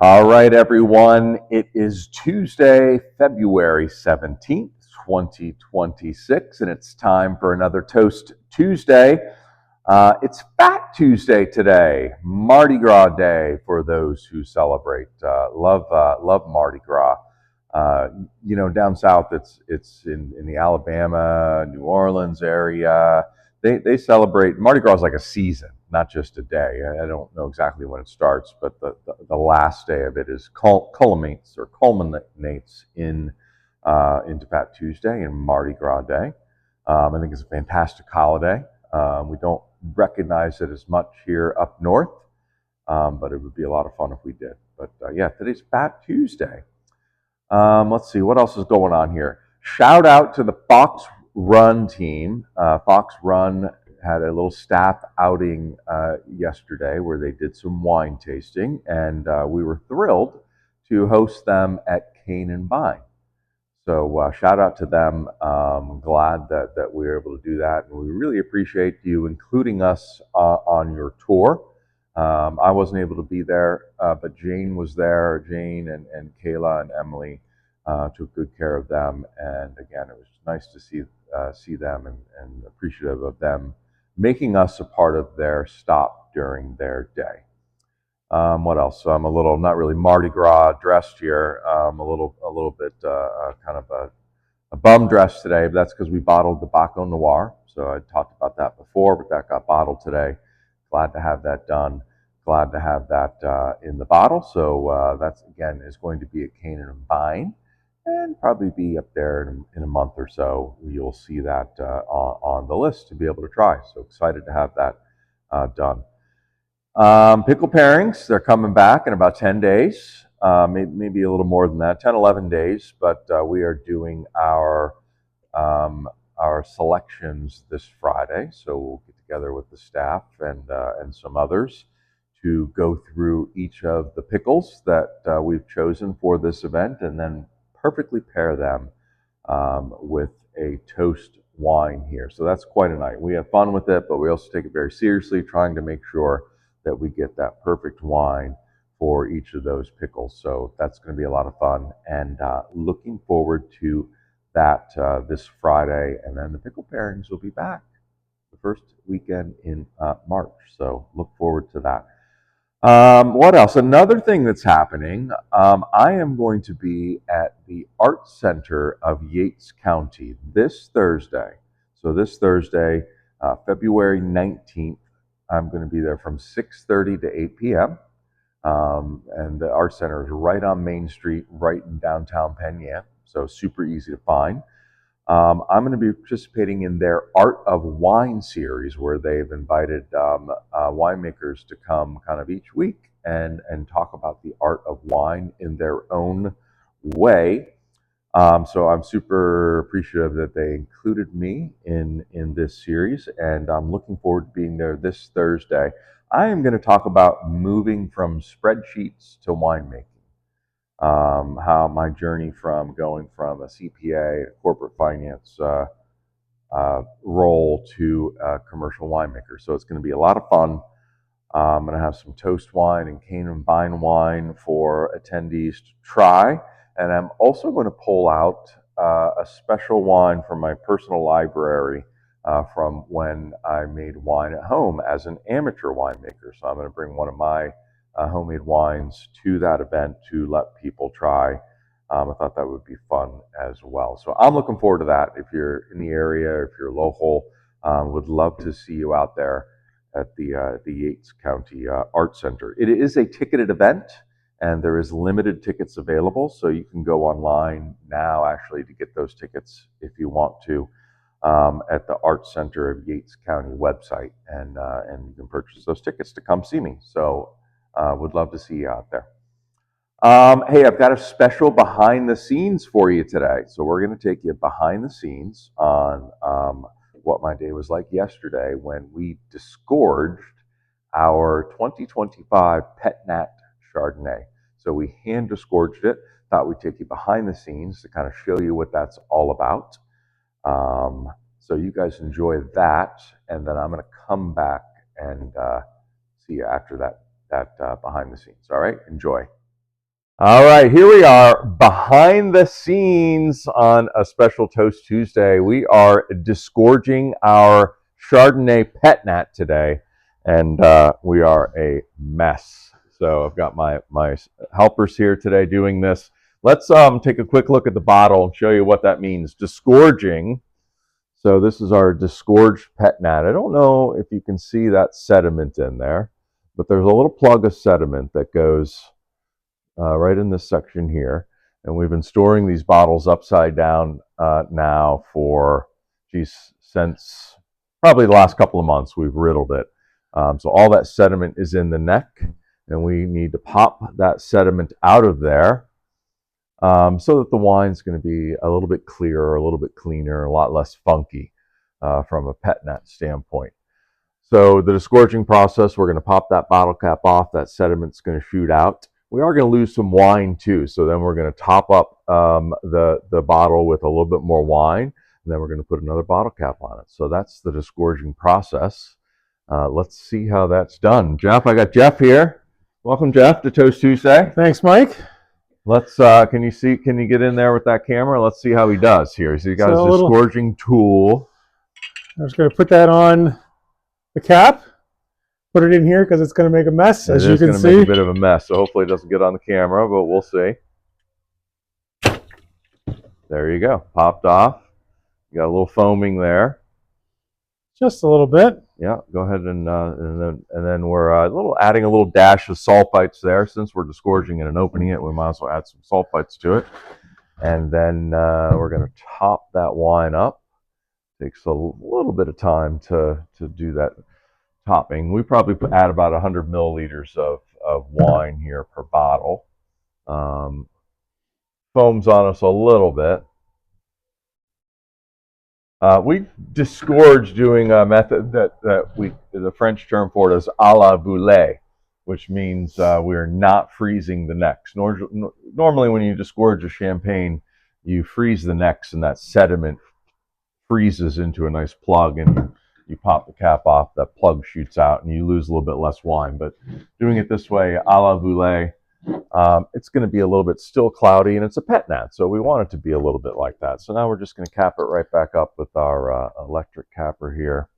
All right, everyone. It is Tuesday, February 17th, 2026, and it's time for another Toast Tuesday. It's Fat Tuesday today, Mardi Gras Day for those who celebrate. Love Mardi Gras. Uh, Down south, it's in the Alabama, New Orleans area. They celebrate Mardi Gras is like a season, not just a day. I don't know exactly when it starts, but the last day of it is culminates into Fat Tuesday and Mardi Gras Day. I think it's a fantastic holiday. We don't recognize it as much here up north, but it would be a lot of fun if we did. But yeah, today's Fat Tuesday. Let's see, what else is going on here? Shout out to the Fox Run team. Fox Run had a little staff outing yesterday where they did some wine tasting, and we were thrilled to host them at Cane and Vine. So shout out to them. Glad that we were able to do that, and we really appreciate you including us on your tour. I wasn't able to be there, but Jane was there. Jane and Kayla and Emily took good care of them, and again, it was nice to see them and appreciative of them making us a part of their stop during their day. What else? So I'm a little, not really Mardi Gras dressed here. A little bit kind of a bum dress today, but that's because we bottled the Baco Noir. So I talked about that before, but that got bottled today. Glad to have that done. Glad to have that in the bottle. So that's again is going to be at Cane and Vine, and probably be up there in a month or so. You'll see that on the list to be able to try. So excited to have that done. Pickle pairings, they're coming back in about 10 days, maybe a little more than that, 10, 11 days, but we are doing our selections this Friday. So we'll get together with the staff and some others to go through each of the pickles that we've chosen for this event and then perfectly pair them with a toast wine here. So that's quite a night. We have fun with it, but we also take it very seriously, trying to make sure that we get that perfect wine for each of those pickles. So that's going to be a lot of fun, and looking forward to that this Friday. And then the pickle pairings will be back the first weekend in March. So look forward to that. What else? Another thing that's happening, I am going to be at the Art Center of Yates County this Thursday. So this Thursday, February 19th, I'm going to be there from 6:30 to 8 p.m. And the Art Center is right on Main Street, right in downtown Penn, so super easy to find. I'm going to be participating in their Art of Wine series, where they've invited winemakers to come kind of each week and talk about the art of wine in their own way. So I'm super appreciative that they included me in this series, and I'm looking forward to being there this Thursday. I am going to talk about moving from spreadsheets to winemaking. How my journey from going from a CPA, corporate finance role to a commercial winemaker. So it's going to be a lot of fun. I'm going to have some toast wine and cane and vine wine for attendees to try. And I'm also going to pull out a special wine from my personal library from when I made wine at home as an amateur winemaker. So I'm going to bring one of my homemade wines to that event to let people try. I thought that would be fun as well. So I'm looking forward to that. If you're in the area, if you're local, would love to see you out there at the Yates County Art Center. It is a ticketed event, and there is limited tickets available, so you can go online now actually to get those tickets if you want to at the Art Center of Yates County website, and you can purchase those tickets to come see me. So would love to see you out there. Hey, I've got a special behind the scenes for you today. So we're going to take you behind the scenes on what my day was like yesterday when we disgorged our 2025 Pet Nat Chardonnay. So we hand disgorged it. Thought we'd take you behind the scenes to kind of show you what that's all about. So you guys enjoy that, and then I'm going to come back and see you after that behind the scenes. All right, enjoy. All right, here we are behind the scenes on a special Toast Tuesday. We are disgorging our Chardonnay Pet Nat today, and we are a mess. So I've got my helpers here today doing this. Let's take a quick look at the bottle and show you what that means. Disgorging. So this is our disgorged Pet Nat. I don't know if you can see that sediment in there, but there's a little plug of sediment that goes right in this section here. And we've been storing these bottles upside down now for, since probably the last couple of months. We've riddled it. So all that sediment is in the neck, and we need to pop that sediment out of there so that the wine's going to be a little bit clearer, a little bit cleaner, a lot less funky from a Pet Nat standpoint. So the disgorging process, we're going to pop that bottle cap off. That sediment's going to shoot out. We are going to lose some wine too. So then we're going to top up the bottle with a little bit more wine, and then we're going to put another bottle cap on it. So that's the disgorging process. Let's see how that's done. Jeff, I got Jeff here. Welcome, Jeff, to Toast Tuesday. Thanks, Mike. Let's, can you get in there with that camera? Let's see how he does here. So he got his disgorging tool. I'm just going to put that on the cap, put it in here because it's going to make a mess, as you can see. It's going to make a bit of a mess, so hopefully it doesn't get on the camera, but we'll see. There you go. Popped off. You got a little foaming there. Just a little bit. Yeah, go ahead and then we're adding a little dash of sulfites there. Since we're disgorging it and opening it, we might as well add some sulfites to it. And then we're going to top that wine up. Takes a little bit of time to do that topping. We probably add about 100 milliliters of wine here per bottle. Foams on us a little bit. We disgorge doing a method that the French term for it is à la boulet, which means we're not freezing the necks. Normally when you disgorge a champagne, you freeze the necks and that sediment freezes into a nice plug, and you pop the cap off, that plug shoots out, and you lose a little bit less wine. But doing it this way, à la boulet, it's going to be a little bit still cloudy, and it's a Pet Nat, so we want it to be a little bit like that. So now we're just going to cap it right back up with our electric capper here.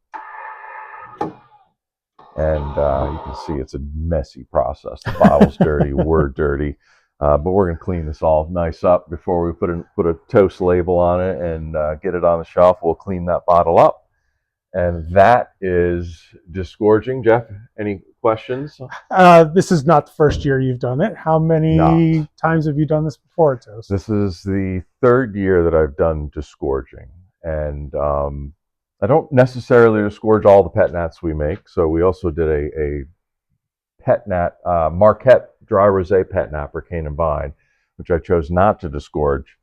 And you can see it's a messy process. The bottle's dirty, we're dirty. But we're going to clean this all nice up before we put a toast label on it and get it on the shelf. We'll clean that bottle up. And that is disgorging. Jeff, any questions? This is not the first year you've done it. How many times have you done this before, Toast? This is the third year that I've done disgorging. And I don't necessarily disgorge all the Pet Nats we make. So we also did a Pet Nat, Marquette Dry Rosé Pet Nat for Cane and Vine, which I chose not to disgorge.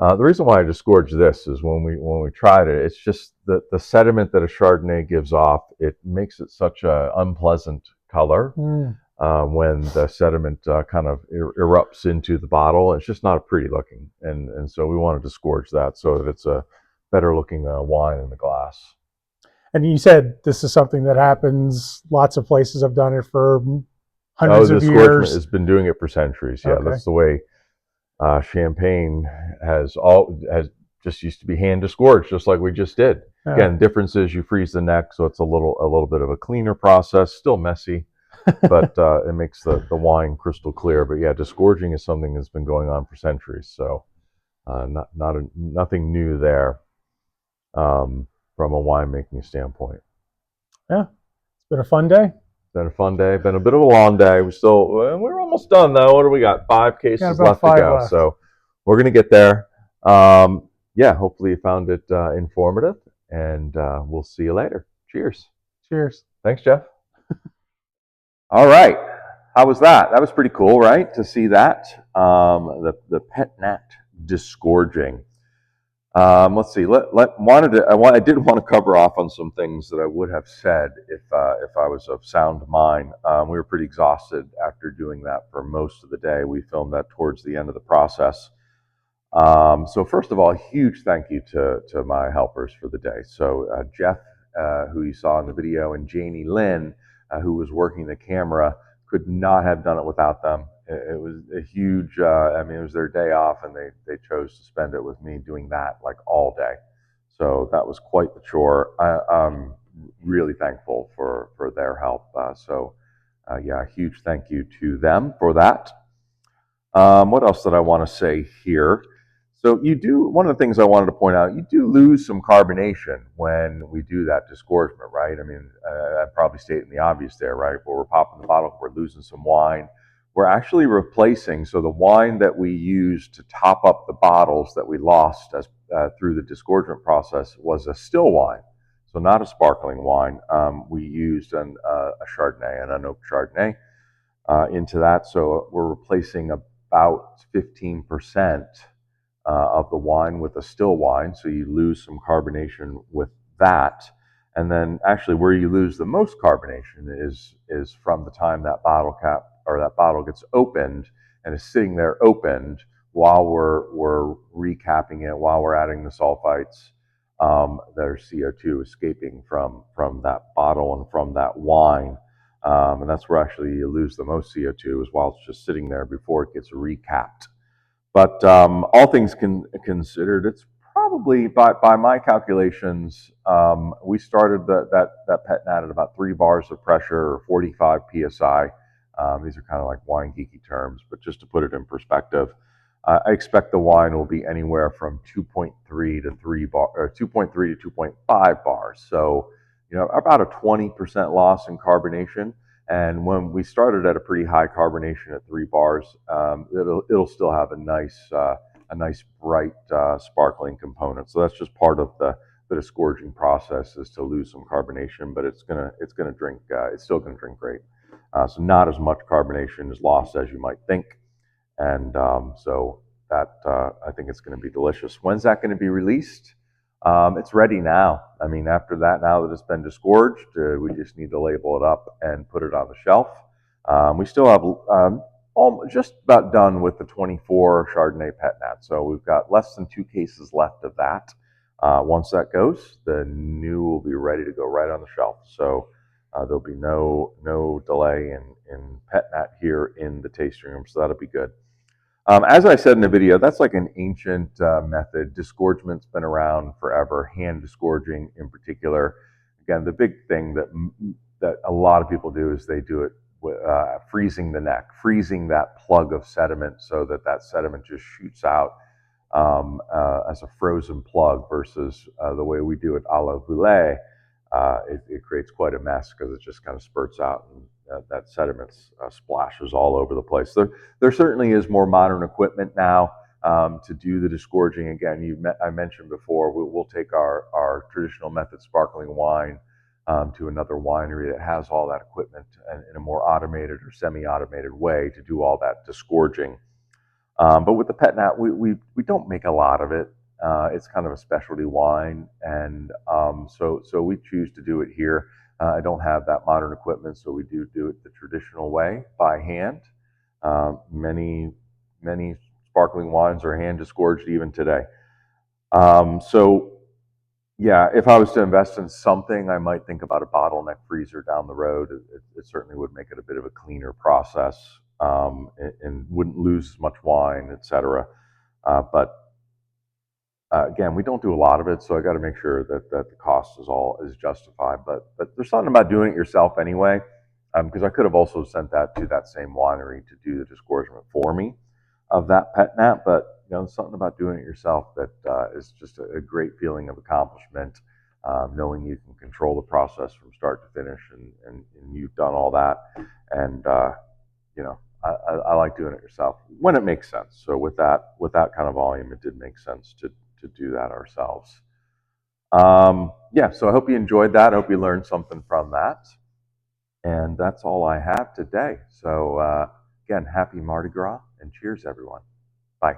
The reason why I disgorged this is when we tried it, it's just the sediment that a Chardonnay gives off. It makes it such an unpleasant color when the sediment kind of erupts into the bottle. It's just not pretty looking, and so we want to disgorge that so that it's a better looking wine in the glass. And you said this is something that happens. Lots of places have done it for hundreds of years. Has been doing it for centuries. Yeah, that's the way champagne has just used to be hand disgorged, just like we just did. Yeah. Again, difference is you freeze the neck, so it's a little bit of a cleaner process. Still messy, but it makes the wine crystal clear. But yeah, disgorging is something that's been going on for centuries. So nothing new there from a winemaking standpoint. Yeah, it's been a fun day. Been a fun day. Been a bit of a long day. We're almost done though. What do we got? 5 cases left to go. Left. So we're gonna get there. Yeah, hopefully you found it informative, and we'll see you later. Cheers. Cheers. Thanks, Jeff. All right. How was that? That was pretty cool, right? To see that. The Pet Nat disgorging. Let's see. I did want to cover off on some things that I would have said if I was of sound mind. We were pretty exhausted after doing that for most of the day. We filmed that towards the end of the process. So first of all, a huge thank you to my helpers for the day. So Jeff, who you saw in the video, and Janie Lynn, who was working the camera, could not have done it without them. it was a huge. I mean, it was their day off, and they chose to spend it with me doing that like all day. So that was quite the chore. I'm really thankful for their help. Yeah, a huge thank you to them for that. What else did I want to say here? So you do one of the things I wanted to point out. You do lose some carbonation when we do that disgorgement, right? I mean, I'm probably stating the obvious there, right? Where we're popping the bottle, we're losing some wine. We're actually replacing. So the wine that we used to top up the bottles that we lost as through the disgorgement process was a still wine, so not a sparkling wine. We used a Chardonnay, an unoaked Chardonnay into that. So we're replacing about 15% of the wine with a still wine. So you lose some carbonation with that. And then actually where you lose the most carbonation is from the time that bottle cap or that bottle gets opened and is sitting there opened while we're recapping it, while we're adding the sulfites. There's CO2 escaping from that bottle and from that wine. And that's where actually you lose the most CO2 is while it's just sitting there before it gets recapped. But all things considered, it's probably by my calculations, we started that Pet Nat at about 3 bars of pressure or 45 psi. These are kind of like wine geeky terms, but just to put it in perspective, I expect the wine will be anywhere from 2.3 to 3 bar or 2.3 to 2.5 bars. So about a 20% loss in carbonation. And when we started at a pretty high carbonation at 3 bars, it'll still have a nice bright sparkling component. So that's just part of the disgorging process is to lose some carbonation, but it's gonna drink. It's still gonna drink great. So not as much carbonation is lost as you might think, and so that I think it's going to be delicious. When's that going to be released? It's ready now. I mean, after that, now that it's been disgorged, we just need to label it up and put it on the shelf. We still have just about done with the 24 Chardonnay Pet Nat, so we've got less than 2 cases left of that. Once that goes, the new will be ready to go right on the shelf. So there'll be no delay in Pet Nat here in the tasting room, so that'll be good. As I said in the video, that's like an ancient method. Disgorgement's been around forever, hand disgorging in particular. Again, the big thing that a lot of people do is they do it with freezing the neck, freezing that plug of sediment so that sediment just shoots out as a frozen plug versus the way we do it a la Voulet. It creates quite a mess because it just kind of spurts out and that sediment splashes all over the place. There certainly is more modern equipment now to do the disgorging. Again, I mentioned before, we'll take our traditional method sparkling wine to another winery that has all that equipment in a more automated or semi-automated way to do all that disgorging. But with the Pet Nat, we don't make a lot of it. It's kind of a specialty wine, and so we choose to do it here. I don't have that modern equipment, so we do it the traditional way by hand. Many sparkling wines are hand disgorged even today. So yeah, if I was to invest in something, I might think about a bottleneck freezer down the road. It certainly would make it a bit of a cleaner process and wouldn't lose as much wine, etc. But again, we don't do a lot of it, so I got to make sure that the cost is justified. But there's something about doing it yourself anyway, because I could have also sent that to that same winery to do the disgorgement for me of that Pet Nat. But there's something about doing it yourself that is just a great feeling of accomplishment, knowing you can control the process from start to finish, and you've done all that, and I like doing it yourself when it makes sense. So with that kind of volume, it did make sense to do that ourselves. Yeah, so I hope you enjoyed that. I hope you learned something from that. And that's all I have today. So again, happy Mardi Gras and cheers, everyone. Bye.